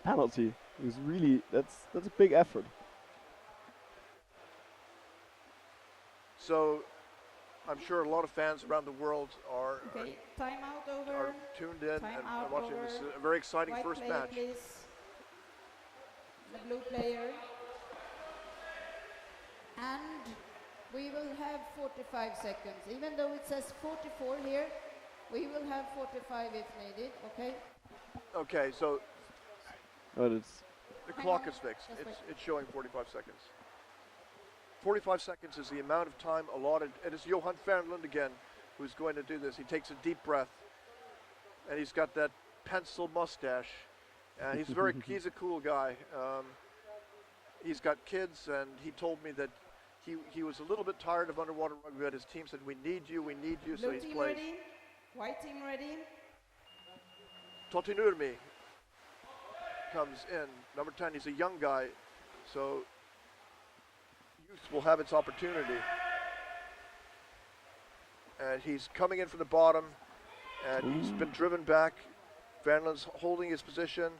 penalty. It's really, that's a big effort. So I'm sure a lot of fans around the world are tuned in and watching this very exciting first match. Please. The blue player. And we will have 45 seconds. Even though it says 44 here, we will have 45 if needed, okay? Okay, so the clock is fixed. It's showing 45 seconds. 45 seconds is the amount of time allotted. It is Johan Fernlund again who's going to do this. He takes a deep breath, and he's got that pencil mustache. He's a cool guy. he's got kids, and he told me that he was a little bit tired of underwater rugby, but his team said, we need you, so Blue he's team played. ready? White team ready? Totti Nurmi comes in, number 10. He's a young guy, so youth will have its opportunity. And he's coming in from the bottom, and he's been driven back. Vanland's holding his position.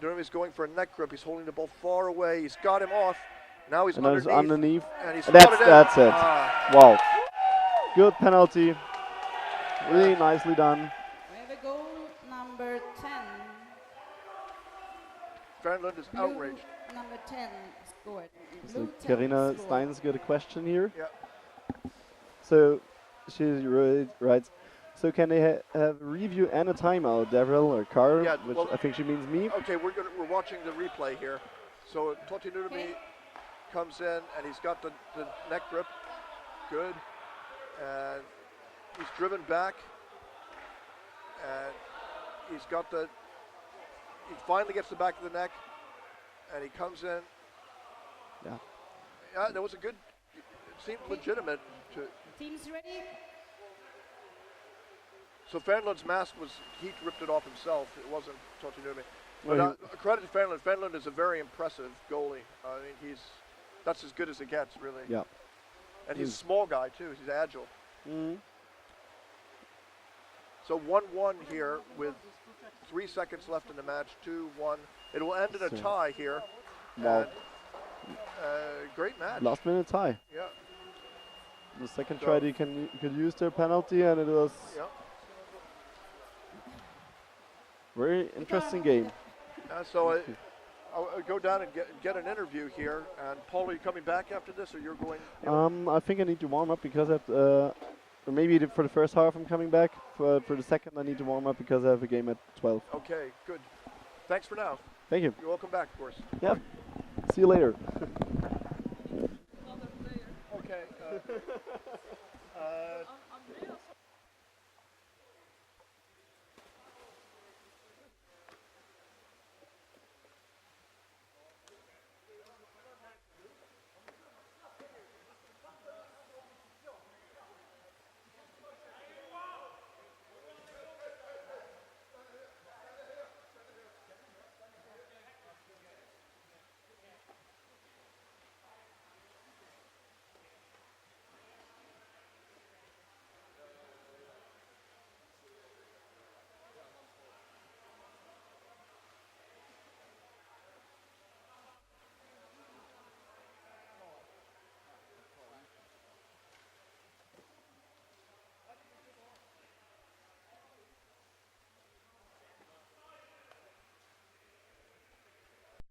Nurmi's going for a neck grip. He's holding the ball far away. He's got him off. Now he's underneath. And he's got it in. That's it. Ah. Wow. Good penalty. Really nicely done. We have a goal number 10. Vanland is Blue outraged. number 10 scored. So Blue 10 Karina scored. Stein's got a question here. Yeah. So she writes, so can they have a review and a timeout, Devril or Carl? Yeah, Which well, I think she means me. Okay, we're watching the replay here. So Totti Nurmi Okay. comes in, and he's got the neck grip. Good. And he's driven back. And he's got he finally gets the back of the neck. And he comes in. Yeah. Yeah, that was a good, it seemed legitimate. Teams ready? So Fanland's mask he ripped it off himself. It wasn't Totti Nurmi. Well, But credit to Fanland. Fanland is a very impressive goalie. I mean, that's as good as it gets, really. Yeah. And he's a small guy, too. He's agile. Mhm. So 1-1 here with 3 seconds left in the match. 2-1. It will end in a So- tie here. Wow. And, great match. Last minute tie. Yeah. The second So- try they could use their penalty, and it was Yeah. very interesting game. So I'll go down and get an interview here. And Paul, are you coming back after this, or you're going? I think I need to warm up because I have or maybe for the first half I'm coming back. For the second I need to warm up because I have a game at 12. Okay, good. Thanks for now. Thank you. You're welcome back, of course. Yeah. See you later.